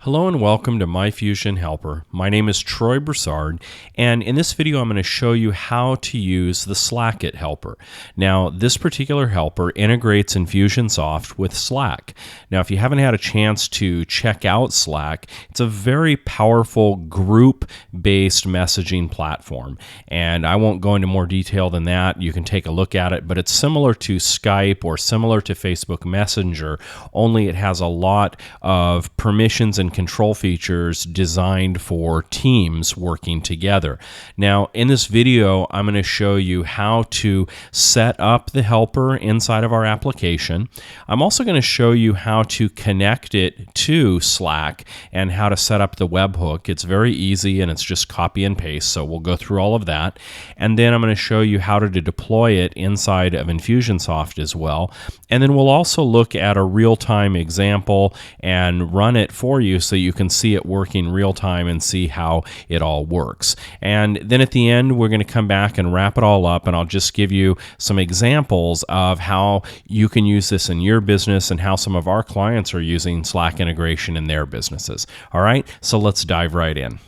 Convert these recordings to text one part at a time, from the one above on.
Hello and welcome to MyFusion Helper. My name is Troy Broussard, and in this video I'm going to show you how to use the Slack-it helper. Now, this particular helper integrates Infusionsoft with Slack. Now, if you haven't had a chance to check out Slack, it's a very powerful group-based messaging platform, and I won't go into more detail than that. You can take a look at it, but it's similar to Skype or similar to Facebook Messenger, only it has a lot of permissions and control features designed for teams working together. Now, in this video, I'm going to show you how to set up the helper inside of our application. I'm also going to show you how to connect it to Slack and how to set up the webhook. It's very easy and it's just copy and paste, so we'll go through all of that. And then I'm going to show you how to deploy it inside of Infusionsoft as well. And then we'll also look at a real-time example and run it for you so you can see it working real time and see how it all works. And then at the end, we're going to come back and wrap it all up, and I'll just give you some examples of how you can use this in your business and how some of our clients are using Slack integration in their businesses. All right, so let's dive right in.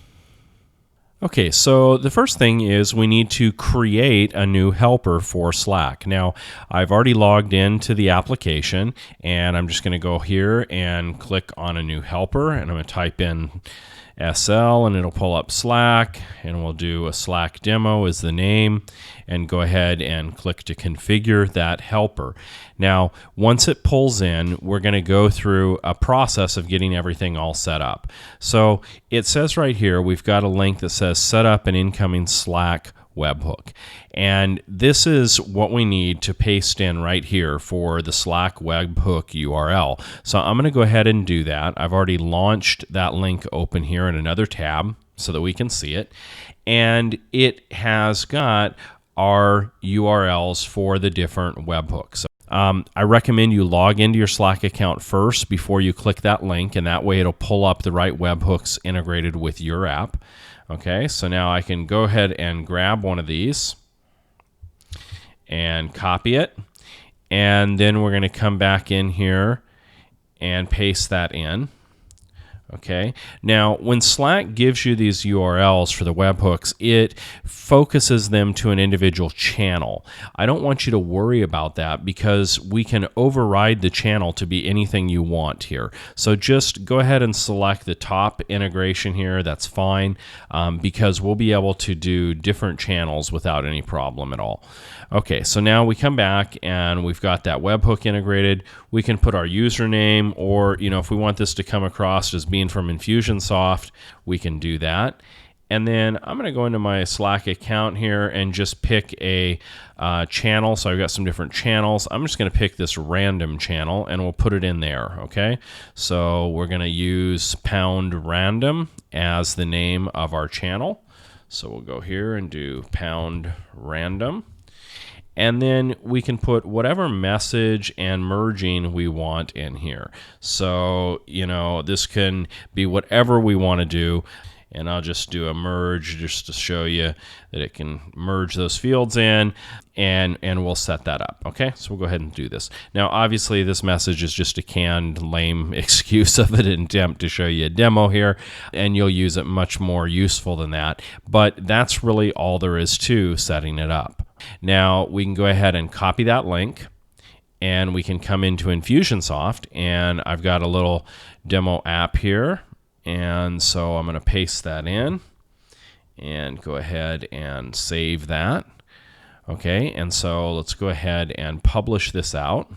Okay, so the first thing is we need to create a new helper for Slack. Now, I've already logged into the application, and I'm just going to go here and click on a new helper, and I'm going to type in SL, and it'll pull up Slack, and we'll do a Slack demo as the name, and go ahead and click to configure that helper. Now, once it pulls in, we're going to go through a process of getting everything all set up. So it says right here, we've got a link that says set up an incoming Slack webhook. And this is what we need to paste in right here for the Slack webhook URL. So I'm going to go ahead and do that. I've already launched that link open here in another tab so that we can see it. And it has got our URLs for the different webhooks. I recommend you log into your Slack account first before you click that link, and that way it'll pull up the right webhooks integrated with your app. Okay, so now I can go ahead and grab one of these and copy it, and then we're going to come back in here and paste that in. Okay, now when Slack gives you these URLs for the webhooks, it focuses them to an individual channel. I don't want you to worry about that because we can override the channel to be anything you want here. So just go ahead and select the top integration here. That's fine because we'll be able to do different channels without any problem at all. Okay, so now we come back and we've got that webhook integrated. We can put our username, or if we want this to come across as being from Infusionsoft, we can do that. And then I'm going to go into my Slack account here and just pick a channel. So I've got some different channels. I'm just going to pick this random channel and we'll put it in there. Okay, so we're going to use #random as the name of our channel. So we'll go here and do #random. And then we can put whatever message and merging we want in here. So, this can be whatever we want to do. And I'll just do a merge just to show you that it can merge those fields in, and we'll set that up. Okay, so we'll go ahead and do this. Now, obviously, this message is just a canned, lame excuse of an attempt to show you a demo here, and you'll use it much more useful than that. But that's really all there is to setting it up. Now, we can go ahead and copy that link, and we can come into Infusionsoft, and I've got a little demo app here. And so I'm going to paste that in and go ahead and save that. Okay, and so let's go ahead and publish this out.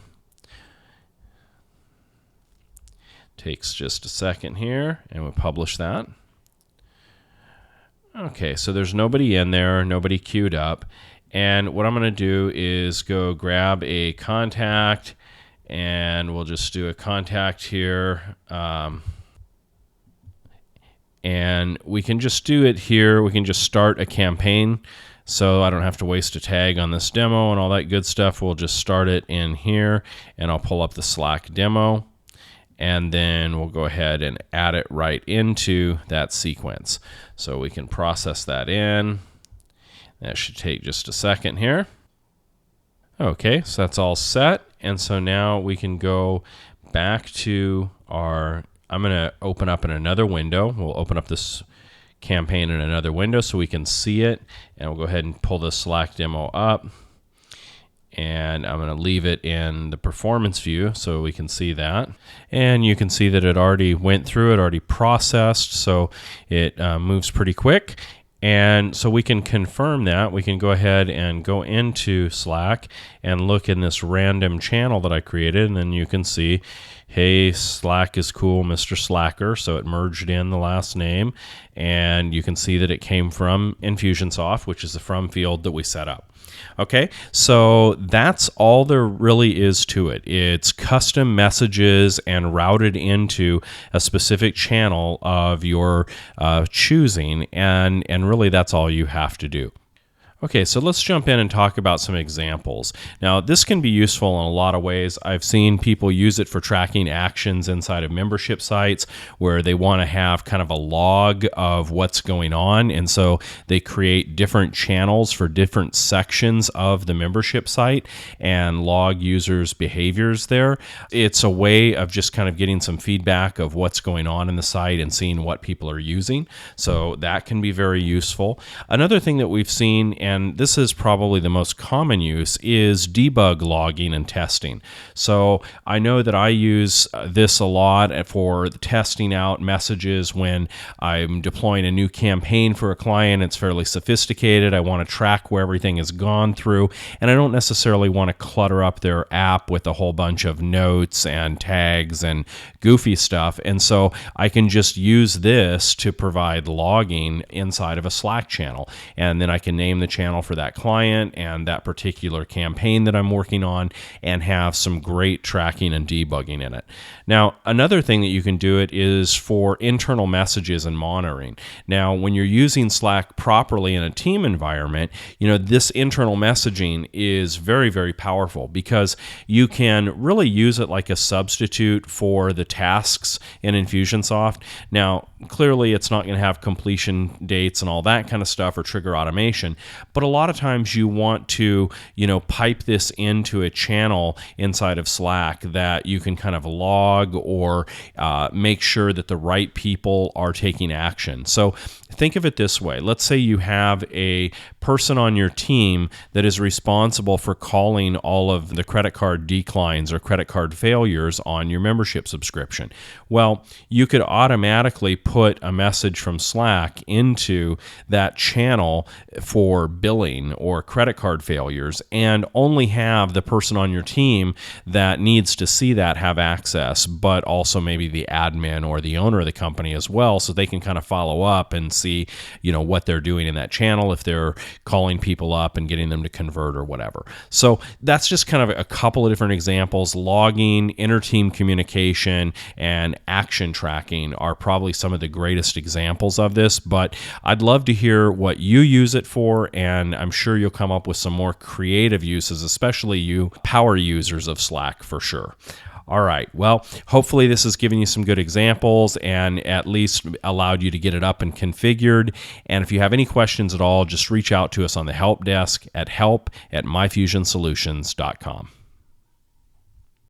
Takes just a second here, and we'll publish that. Okay, so there's nobody in there, nobody queued up. And what I'm going to do is go grab a contact, and we'll just do a contact here. And we can just do it here. We can just start a campaign so I don't have to waste a tag on this demo and all that good stuff. We'll just start it in here, and I'll pull up the Slack demo, and then we'll go ahead and add it right into that sequence. So we can process that in. That should take just a second here. Okay, so that's all set. And so now we can go back to our I'm going to open up in another window. We'll open up this campaign in another window so we can see it. And we'll go ahead and pull the Slack demo up. And I'm going to leave it in the performance view so we can see that. And you can see that it already went through, it already processed, so it moves pretty quick. And so we can confirm that. We can go ahead and go into Slack and look in this random channel that I created, and then you can see, hey, Slack is cool, Mr. Slacker. So it merged in the last name, and you can see that it came from Infusionsoft, which is the from field that we set up. Okay, so that's all there really is to it. It's custom messages and routed into a specific channel of your choosing, and really that's all you have to do. Okay, so let's jump in and talk about some examples. Now, this can be useful in a lot of ways. I've seen people use it for tracking actions inside of membership sites where they want to have kind of a log of what's going on, and so they create different channels for different sections of the membership site and log users' behaviors there. It's a way of just kind of getting some feedback of what's going on in the site and seeing what people are using, so that can be very useful. Another thing that we've seen, and this is probably the most common use, is debug logging and testing. So I know that I use this a lot for testing out messages when I'm deploying a new campaign for a client. It's fairly sophisticated. I want to track where everything has gone through, and I don't necessarily want to clutter up their app with a whole bunch of notes and tags and goofy stuff. And so I can just use this to provide logging inside of a Slack channel, and then I can name the channel for that client and that particular campaign that I'm working on and have some great tracking and debugging in it. Now, another thing that you can do it is for internal messages and monitoring. Now, when you're using Slack properly in a team environment, this internal messaging is very, very powerful because you can really use it like a substitute for the tasks in Infusionsoft. Now, clearly it's not going to have completion dates and all that kind of stuff or trigger automation, but a lot of times you want to, pipe this into a channel inside of Slack that you can kind of log or make sure that the right people are taking action. So think of it this way. Let's say you have a person on your team that is responsible for calling all of the credit card declines or credit card failures on your membership subscription. Well, you could automatically put a message from Slack into that channel for billing or credit card failures and only have the person on your team that needs to see that have access, but also maybe the admin or the owner of the company as well, so they can kind of follow up and see, what they're doing in that channel, if they're calling people up and getting them to convert or whatever. So that's just kind of a couple of different examples. Logging, inter-team communication, and action tracking are probably some of the greatest examples of this, but I'd love to hear what you use it for, and I'm sure you'll come up with some more creative uses, especially you power users of Slack for sure. All right, well, hopefully this has given you some good examples and at least allowed you to get it up and configured. And if you have any questions at all, just reach out to us on the help desk at help@myfusionsolutions.com.